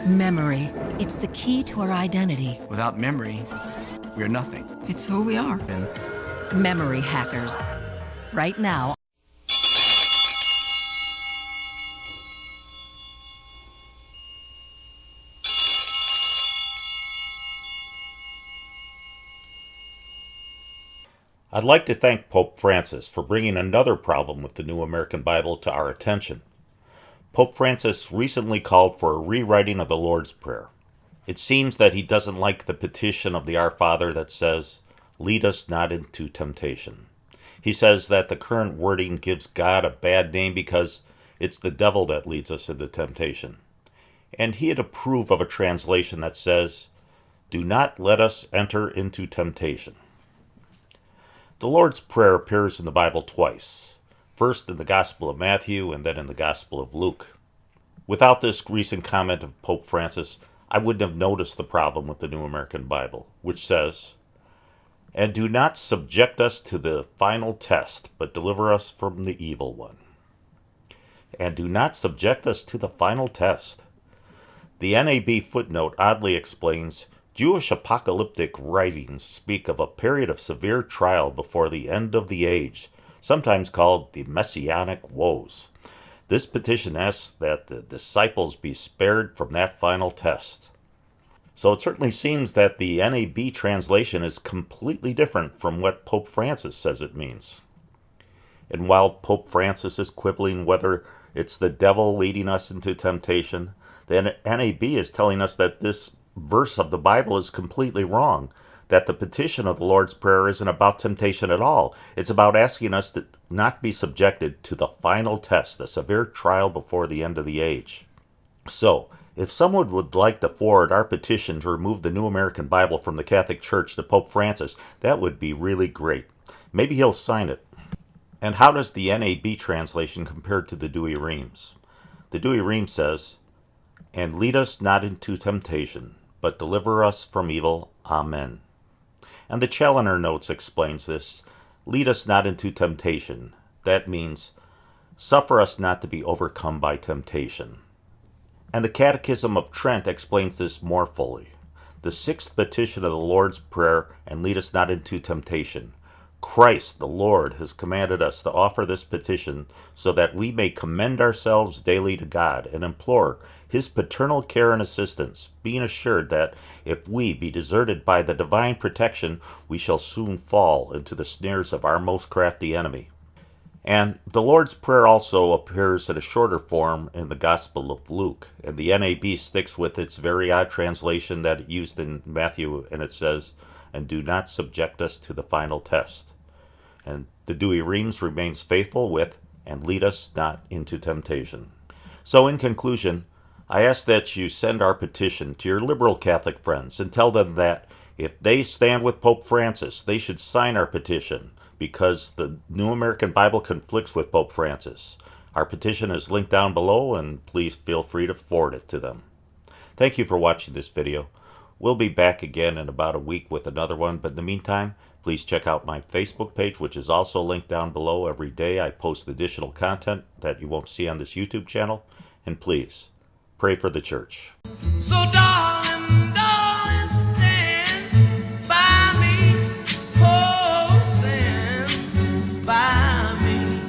Memory. It's the key to our identity. Without memory, we're nothing. It's who we are. Memory hackers. Right now. I'd like to thank Pope Francis for bringing another problem with the New American Bible to our attention. Pope Francis recently called for a rewriting of the Lord's Prayer. It seems that he doesn't like the petition of the Our Father that says, "Lead us not into temptation." He says that the current wording gives God a bad name because it's the devil that leads us into temptation. And he'd approve of a translation that says, "Do not let us enter into temptation." The Lord's Prayer appears in the Bible twice, first in the Gospel of Matthew and then in the Gospel of Luke. Without this recent comment of Pope Francis, I wouldn't have noticed the problem with the New American Bible, which says, "And do not subject us to the final test, but deliver us from the evil one." And do not subject us to the final test. The NAB footnote oddly explains, Jewish apocalyptic writings speak of a period of severe trial before the end of the age, sometimes called the Messianic woes. This petition asks that the disciples be spared from that final test. So it certainly seems that the NAB translation is completely different from what Pope Francis says it means. And while Pope Francis is quibbling whether it's the devil leading us into temptation, the NAB is telling us that this verse of the Bible is completely wrong, that the petition of the Lord's Prayer isn't about temptation at all. It's about asking us to not be subjected to the final test, the severe trial before the end of the age. So, if someone would like to forward our petition to remove the New American Bible from the Catholic Church to Pope Francis, that would be really great. Maybe he'll sign it. And how does the NAB translation compare to the Douay-Rheims? The Douay-Rheims says, "And lead us not into temptation, but deliver us from evil. Amen." And the Challoner Notes explains this, "Lead us not into temptation." That means, suffer us not to be overcome by temptation. And the Catechism of Trent explains this more fully. The sixth petition of the Lord's Prayer, "And lead us not into temptation." Christ, the Lord, has commanded us to offer this petition so that we may commend ourselves daily to God and implore His paternal care and assistance, being assured that if we be deserted by the divine protection, we shall soon fall into the snares of our most crafty enemy. And the Lord's Prayer also appears in a shorter form in the Gospel of Luke, and the NAB sticks with its very odd translation that it used in Matthew, and it says, "And do not subject us to the final test." And the Douay-Rheims remains faithful with, "And lead us not into temptation." So in conclusion, I ask that you send our petition to your liberal Catholic friends and tell them that if they stand with Pope Francis, they should sign our petition because the New American Bible conflicts with Pope Francis. Our petition is linked down below, and please feel free to forward it to them. Thank you for watching this video. We'll be back again in about a week with another one, but in the meantime, please check out my Facebook page, which is also linked down below. Every day I post additional content that you won't see on this YouTube channel, and please pray for the church. So darling, darling, stand by me. Oh, stand by me.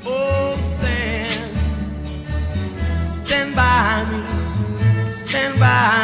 Oh, stand by me. Stand by